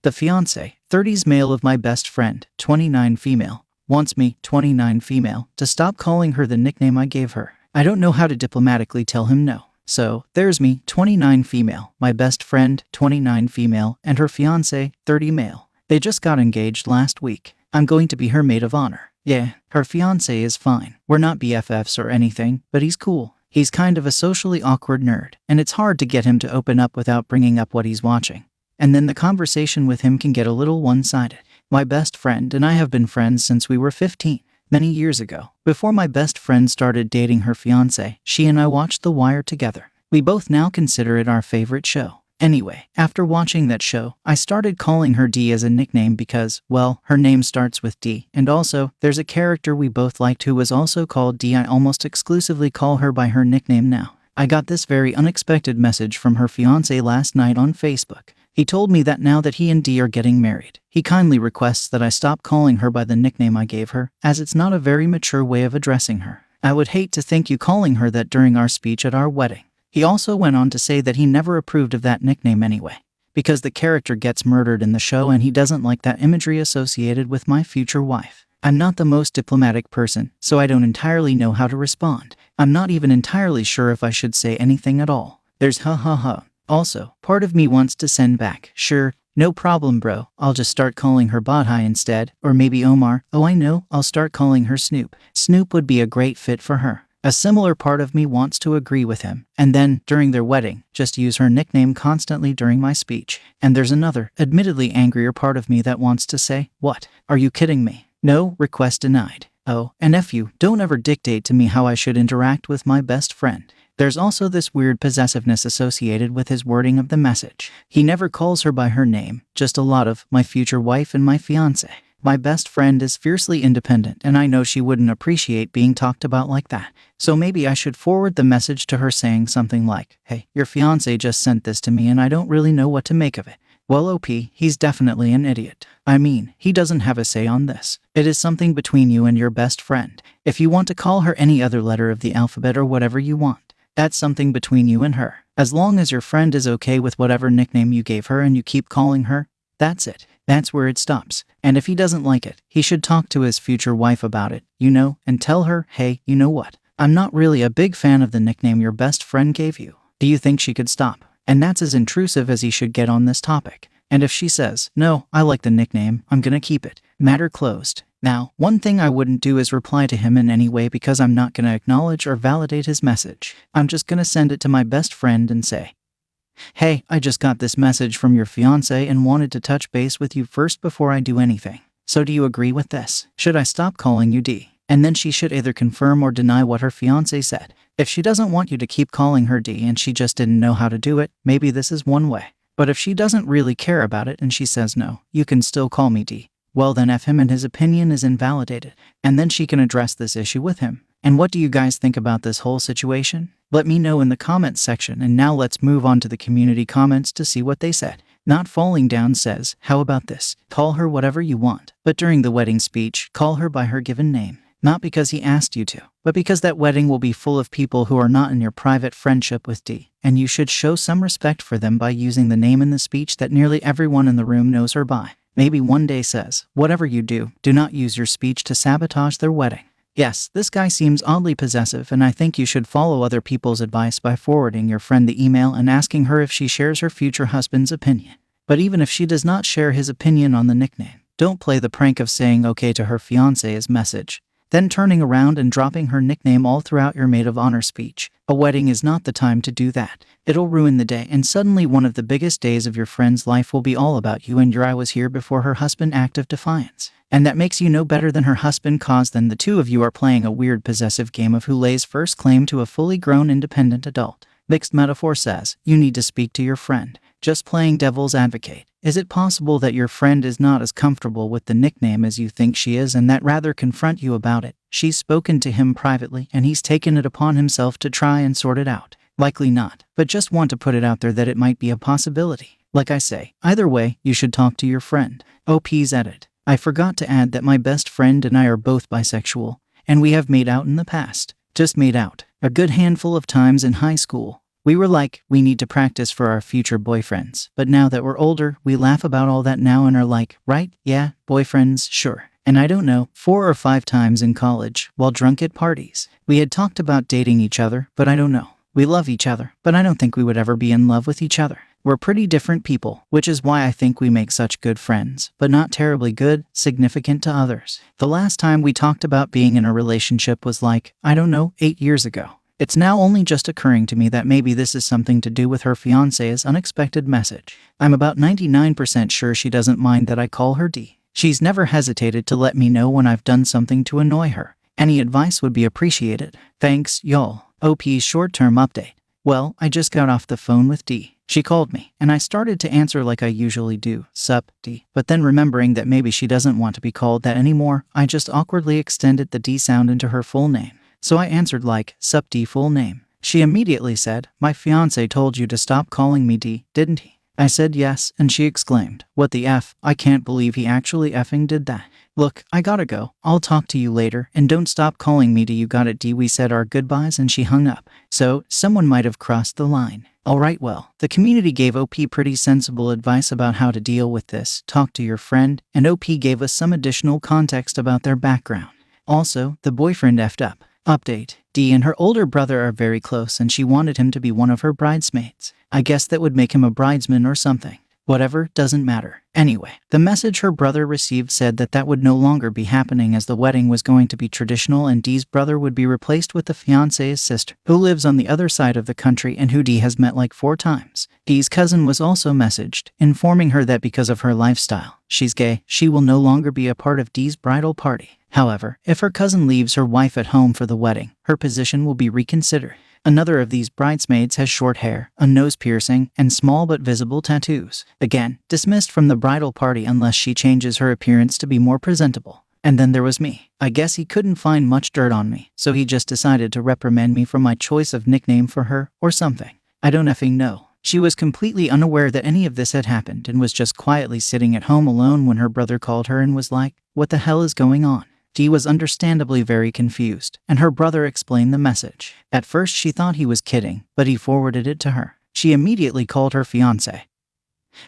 The fiance, 30s male of my best friend, 29 female, wants me, 29 female, to stop calling her the nickname I gave her. I don't know how to diplomatically tell him no. So, there's me, 29 female, my best friend, 29 female, and her fiance, 30 male. They just got engaged last week. I'm going to be her maid of honor. Yeah, her fiance is fine. We're not BFFs or anything, but he's cool. He's kind of a socially awkward nerd, and it's hard to get him to open up without bringing up what he's watching. And then the conversation with him can get a little one-sided. My best friend and I have been friends since we were 15. Many years ago, before my best friend started dating her fiancé, she and I watched The Wire together. We both now consider it our favorite show. Anyway, after watching that show, I started calling her D as a nickname because, well, her name starts with D, and also, there's a character we both liked who was also called D. I almost exclusively call her by her nickname now. I got this very unexpected message from her fiancé last night on Facebook. He told me that now that he and D are getting married, he kindly requests that I stop calling her by the nickname I gave her, as it's not a very mature way of addressing her. I would hate to think you calling her that during our speech at our wedding. He also went on to say that he never approved of that nickname anyway, because the character gets murdered in the show and he doesn't like that imagery associated with my future wife. I'm not the most diplomatic person, so I don't entirely know how to respond. I'm not even entirely sure if I should say anything at all. There's ha ha ha. Also, part of me wants to send back, sure, no problem bro, I'll just start calling her Badhai instead, or maybe Omar, oh I know, I'll start calling her Snoop. Snoop would be a great fit for her. A similar part of me wants to agree with him, and then, during their wedding, just use her nickname constantly during my speech. And there's another, admittedly angrier part of me that wants to say, what? Are you kidding me? No, request denied. Oh, and F you, don't ever dictate to me how I should interact with my best friend. There's also this weird possessiveness associated with his wording of the message. He never calls her by her name, just a lot of my future wife and my fiancé. My best friend is fiercely independent and I know she wouldn't appreciate being talked about like that. So maybe I should forward the message to her saying something like, hey, your fiancé just sent this to me and I don't really know what to make of it. Well OP, he's definitely an idiot. I mean, he doesn't have a say on this. It is something between you and your best friend. If you want to call her any other letter of the alphabet or whatever you want, that's something between you and her. As long as your friend is okay with whatever nickname you gave her and you keep calling her, that's it. That's where it stops. And if he doesn't like it, he should talk to his future wife about it, and tell her, hey, you know what? I'm not really a big fan of the nickname your best friend gave you. Do you think she could stop? And that's as intrusive as he should get on this topic. And if she says, no, I like the nickname, I'm gonna keep it. Matter closed. Now, one thing I wouldn't do is reply to him in any way because I'm not gonna acknowledge or validate his message. I'm just gonna send it to my best friend and say, hey, I just got this message from your fiancé and wanted to touch base with you first before I do anything. So do you agree with this? Should I stop calling you D? And then she should either confirm or deny what her fiancé said. If she doesn't want you to keep calling her D and she just didn't know how to do it, maybe this is one way. But if she doesn't really care about it and she says no, you can still call me D. Well then F him and his opinion is invalidated. And then she can address this issue with him. And what do you guys think about this whole situation? Let me know in the comments section, and now let's move on to the community comments to see what they said. Not Falling Down says, how about this? Call her whatever you want, but during the wedding speech, call her by her given name. Not because he asked you to, but because that wedding will be full of people who are not in your private friendship with D, and you should show some respect for them by using the name in the speech that nearly everyone in the room knows her by. Maybe one day says, whatever you do, do not use your speech to sabotage their wedding. Yes, this guy seems oddly possessive, and I think you should follow other people's advice by forwarding your friend the email and asking her if she shares her future husband's opinion. But even if she does not share his opinion on the nickname, don't play the prank of saying okay to her fiancé's message, then turning around and dropping her nickname all throughout your maid of honor speech. A wedding is not the time to do that. It'll ruin the day, and suddenly one of the biggest days of your friend's life will be all about you and your I was here before her husband act of defiance. And that makes you no better than her husband cause then the two of you are playing a weird possessive game of who lays first claim to a fully grown independent adult. Mixed Metaphor says, you need to speak to your friend. Just playing devil's advocate. Is it possible that your friend is not as comfortable with the nickname as you think she is and that rather confront you about it? She's spoken to him privately and he's taken it upon himself to try and sort it out. Likely not, but just want to put it out there that it might be a possibility. Like I say, either way, you should talk to your friend. OP's edit. I forgot to add that my best friend and I are both bisexual, and we have made out in the past. Just made out. A good handful of times in high school. We were like, we need to practice for our future boyfriends. But now that we're older, we laugh about all that now and are like, right, yeah, boyfriends, sure. And I don't know, 4 or 5 times in college, while drunk at parties. We had talked about dating each other, but I don't know. We love each other, but I don't think we would ever be in love with each other. We're pretty different people, which is why I think we make such good friends, but not terribly good, significant to others. The last time we talked about being in a relationship was like, I don't know, 8 years ago. It's now only just occurring to me that maybe this is something to do with her fiance's unexpected message. I'm about 99% sure she doesn't mind that I call her D. She's never hesitated to let me know when I've done something to annoy her. Any advice would be appreciated. Thanks, y'all. OP's short-term update. Well, I just got off the phone with D. She called me, and I started to answer like I usually do, sup, D. But then remembering that maybe she doesn't want to be called that anymore, I just awkwardly extended the D sound into her full name. So I answered like, sup D full name. She immediately said, my fiance told you to stop calling me D, didn't he? I said yes, and she exclaimed, what the F? I can't believe he actually effing did that. Look, I gotta go. I'll talk to you later, and don't stop calling me D. You got it D. We said our goodbyes and she hung up. So, someone might have crossed the line. Alright, well, the community gave OP pretty sensible advice about how to deal with this. Talk to your friend, and OP gave us some additional context about their background. Also, the boyfriend effed up. Update. D and her older brother are very close and she wanted him to be one of her bridesmaids. I guess that would make him a bridesman or something. Whatever, doesn't matter. Anyway, the message her brother received said that that would no longer be happening as the wedding was going to be traditional and D's brother would be replaced with the fiance's sister, who lives on the other side of the country and who D has met like 4 times. D's cousin was also messaged, informing her that because of her lifestyle, she's gay, she will no longer be a part of D's bridal party. However, if her cousin leaves her wife at home for the wedding, her position will be reconsidered. Another of these bridesmaids has short hair, a nose piercing, and small but visible tattoos. Again, dismissed from the bridal party unless she changes her appearance to be more presentable. And then there was me. I guess he couldn't find much dirt on me, so he just decided to reprimand me for my choice of nickname for her, or something. I don't effing know. She was completely unaware that any of this had happened and was just quietly sitting at home alone when her brother called her and was like, what the hell is going on? Dee was understandably very confused, and her brother explained the message. At first she thought he was kidding, but he forwarded it to her. She immediately called her fiancé,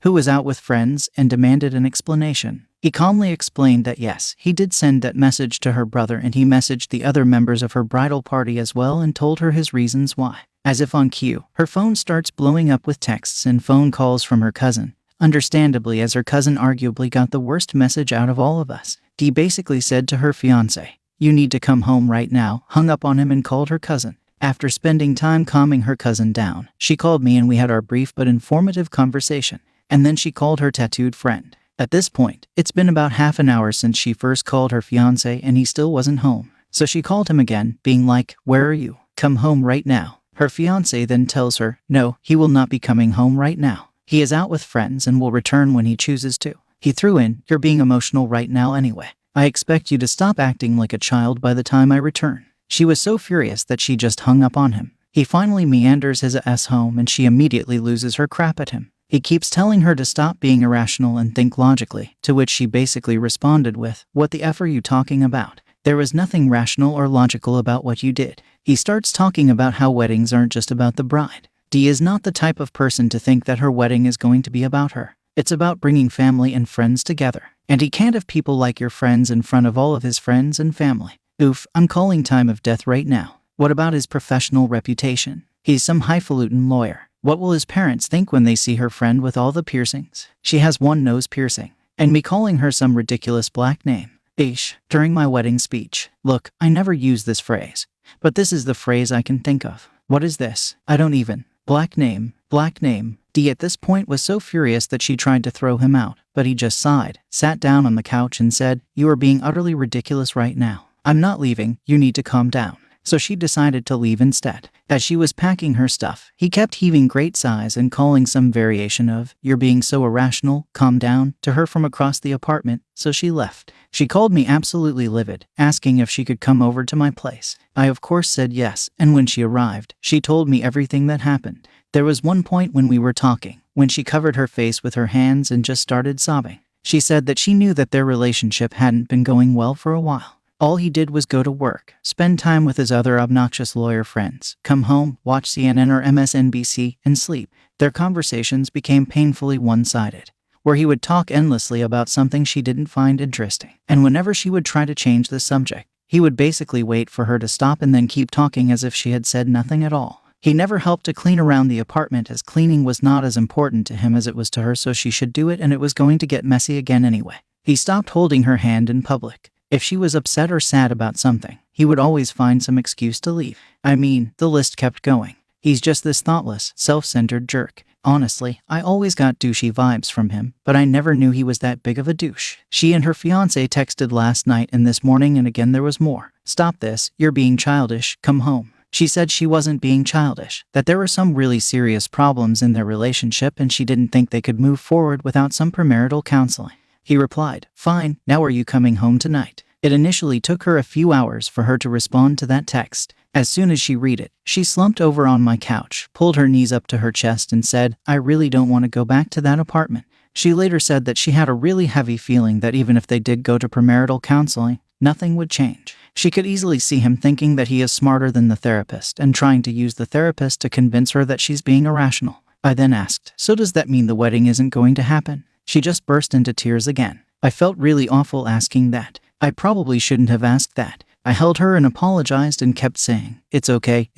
who was out with friends, and demanded an explanation. He calmly explained that yes, he did send that message to her brother and he messaged the other members of her bridal party as well and told her his reasons why. As if on cue, her phone starts blowing up with texts and phone calls from her cousin. Understandably, as her cousin arguably got the worst message out of all of us. Dee basically said to her fiancé, you need to come home right now, hung up on him and called her cousin. After spending time calming her cousin down, she called me and we had our brief but informative conversation. And then she called her tattooed friend. At this point, it's been about half an hour since she first called her fiancé and he still wasn't home. So she called him again, being like, where are you? Come home right now. Her fiancé then tells her, no, he will not be coming home right now. He is out with friends and will return when he chooses to. He threw in, you're being emotional right now anyway. I expect you to stop acting like a child by the time I return. She was so furious that she just hung up on him. He finally meanders his ass home and she immediately loses her crap at him. He keeps telling her to stop being irrational and think logically, to which she basically responded with, what the F are you talking about? There was nothing rational or logical about what you did. He starts talking about how weddings aren't just about the bride. Dee is not the type of person to think that her wedding is going to be about her. It's about bringing family and friends together. And he can't have people like your friends in front of all of his friends and family. Oof, I'm calling time of death right now. What about his professional reputation? He's some highfalutin lawyer. What will his parents think when they see her friend with all the piercings? She has one nose piercing. And me calling her some ridiculous black name. Ish, during my wedding speech. Look, I never use this phrase. But this is the phrase I can think of. What is this? I don't even. Black name. Black name. Dee at this point was so furious that she tried to throw him out, but he just sighed, sat down on the couch and said, you are being utterly ridiculous right now. I'm not leaving, you need to calm down. So she decided to leave instead. As she was packing her stuff, he kept heaving great sighs and calling some variation of, you're being so irrational, calm down, to her from across the apartment, so she left. She called me absolutely livid, asking if she could come over to my place. I of course said yes, and when she arrived, she told me everything that happened. There was one point when we were talking, when she covered her face with her hands and just started sobbing. She said that she knew that their relationship hadn't been going well for a while. All he did was go to work, spend time with his other obnoxious lawyer friends, come home, watch CNN or MSNBC, and sleep. Their conversations became painfully one-sided, where he would talk endlessly about something she didn't find interesting. And whenever she would try to change the subject, he would basically wait for her to stop and then keep talking as if she had said nothing at all. He never helped to clean around the apartment, as cleaning was not as important to him as it was to her, so she should do it, and it was going to get messy again anyway. He stopped holding her hand in public. If she was upset or sad about something, he would always find some excuse to leave. I mean, the list kept going. He's just this thoughtless, self-centered jerk. Honestly, I always got douchey vibes from him, but I never knew he was that big of a douche. She and her fiance texted last night and this morning, and again there was more. Stop this, you're being childish, come home. She said she wasn't being childish, that there were some really serious problems in their relationship and she didn't think they could move forward without some premarital counseling. He replied, "Fine, now are you coming home tonight?" It initially took her a few hours for her to respond to that text. As soon as she read it, she slumped over on my couch, pulled her knees up to her chest and said, "I really don't want to go back to that apartment." She later said that she had a really heavy feeling that even if they did go to premarital counseling, nothing would change. She could easily see him thinking that he is smarter than the therapist and trying to use the therapist to convince her that she's being irrational. I then asked, "So does that mean the wedding isn't going to happen?" She just burst into tears again. I felt really awful asking that. I probably shouldn't have asked that. I held her and apologized and kept saying, it's okay,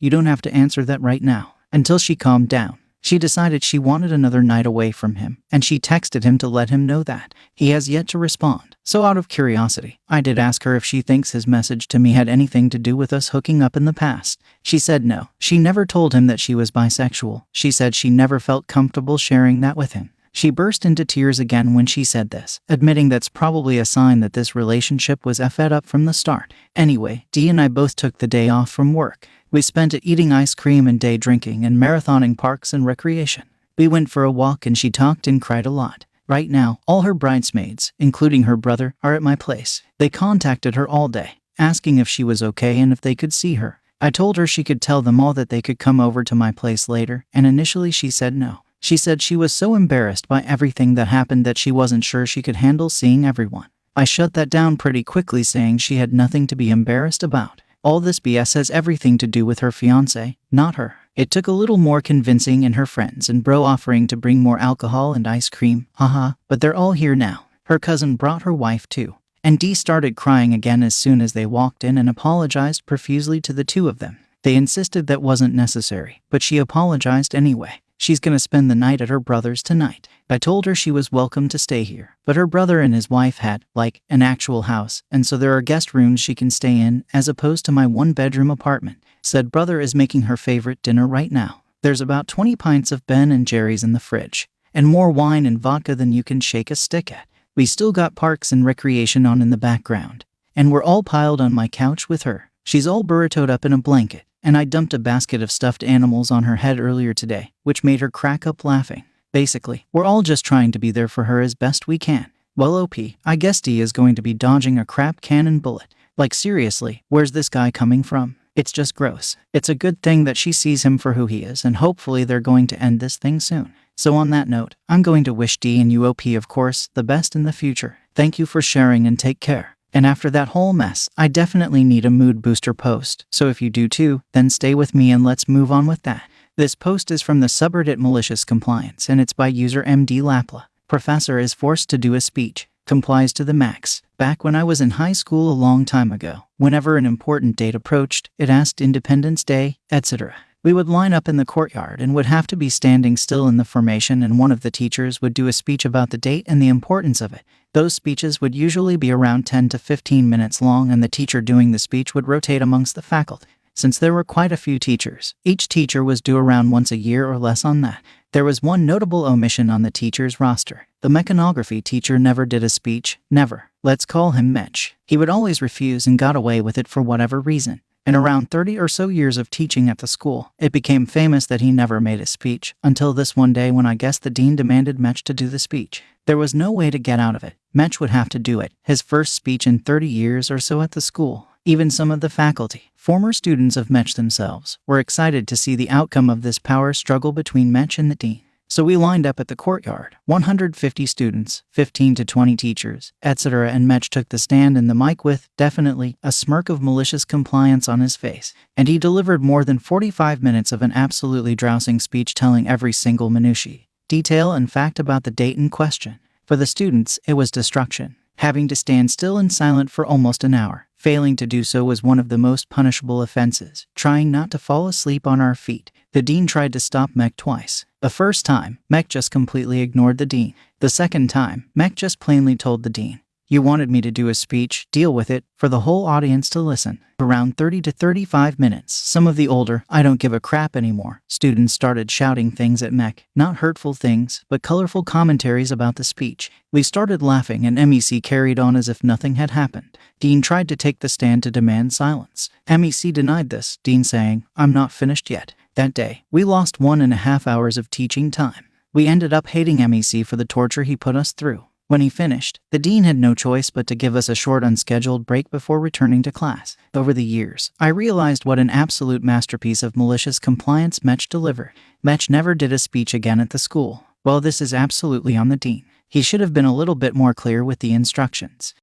you don't have to answer that right now," until she calmed down. She decided she wanted another night away from him, and she texted him to let him know that. He has yet to respond. So out of curiosity, I did ask her if she thinks his message to me had anything to do with us hooking up in the past. She said no. She never told him that she was bisexual. She said she never felt comfortable sharing that with him. She burst into tears again when she said this, admitting that's probably a sign that this relationship was effed up from the start. Anyway, Dee and I both took the day off from work. We spent it eating ice cream and day drinking and marathoning parks and recreation. We went for a walk and she talked and cried a lot. Right now, all her bridesmaids, including her brother, are at my place. They contacted her all day, asking if she was okay and if they could see her. I told her she could tell them all that they could come over to my place later, and initially she said no. She said she was so embarrassed by everything that happened that she wasn't sure she could handle seeing everyone. I shut that down pretty quickly, saying she had nothing to be embarrassed about. All this BS has everything to do with her fiance, not her. It took a little more convincing and her friends and bro offering to bring more alcohol and ice cream, haha, but they're all here now. Her cousin brought her wife too. And Dee started crying again as soon as they walked in and apologized profusely to the two of them. They insisted that wasn't necessary, but she apologized anyway. She's gonna spend the night at her brother's tonight. I told her she was welcome to stay here, but her brother and his wife had, like, an actual house, and so there are guest rooms she can stay in, as opposed to my one-bedroom apartment. Said brother is making her favorite dinner right now. There's about 20 pints of Ben and Jerry's in the fridge, and more wine and vodka than you can shake a stick at. We still got parks and recreation on in the background, and we're all piled on my couch with her. She's all burritoed up in a blanket, and I dumped a basket of stuffed animals on her head earlier today, which made her crack up laughing. Basically, we're all just trying to be there for her as best we can. Well, OP, I guess Dee is going to be dodging a crap cannon bullet. Like seriously, where's this guy coming from? It's just gross. It's a good thing that she sees him for who he is, and hopefully they're going to end this thing soon. So on that note, I'm going to wish Dee and you, OP, of course, the best in the future. Thank you for sharing and take care. And after that whole mess, I definitely need a mood booster post, so if you do too, then stay with me and let's move on with that. This post is from the subreddit Malicious Compliance, and it's by user MD Lapla. Professor is forced to do a speech. Complies to the max. Back when I was in high school a long time ago, whenever an important date approached, it asked Independence Day, etc., we would line up in the courtyard and would have to be standing still in the formation, and one of the teachers would do a speech about the date and the importance of it. Those speeches would usually be around 10 to 15 minutes long, and the teacher doing the speech would rotate amongst the faculty. Since there were quite a few teachers, each teacher was due around once a year or less on that. There was one notable omission on the teacher's roster. The mechanography teacher never did a speech, never. Let's call him Mitch. He would always refuse and got away with it for whatever reason. In around 30 or so years of teaching at the school, it became famous that he never made a speech, until this one day when I guess the dean demanded Mitch to do the speech. There was no way to get out of it. Mitch would have to do it, his first speech in 30 years or so at the school. Even some of the faculty, former students of Mitch themselves, were excited to see the outcome of this power struggle between Mitch and the dean. So we lined up at the courtyard, 150 students, 15 to 20 teachers, etc., and Mech took the stand in the mic with, definitely, a smirk of malicious compliance on his face. And he delivered more than 45 minutes of an absolutely drowsing speech telling every single minutiae, detail, and fact about the date in question. For the students, it was destruction. Having to stand still and silent for almost an hour. Failing to do so was one of the most punishable offenses. Trying not to fall asleep on our feet. The dean tried to stop Mech twice. The first time, Mech just completely ignored the dean. The second time, Mech just plainly told the dean, "You wanted me to do a speech, deal with it," for the whole audience to listen. Around 30 to 35 minutes, some of the older, "I don't give a crap anymore" students started shouting things at Mech. Not hurtful things, but colorful commentaries about the speech. We started laughing and MEC carried on as if nothing had happened. Dean tried to take the stand to demand silence. MEC denied this, Dean saying, "I'm not finished yet." That day, we lost 1.5 hours of teaching time. We ended up hating MEC for the torture he put us through. When he finished, the dean had no choice but to give us a short unscheduled break before returning to class. Over the years, I realized what an absolute masterpiece of malicious compliance Mech delivered. Mech never did a speech again at the school. Well, this is absolutely on the dean. He should have been a little bit more clear with the instructions.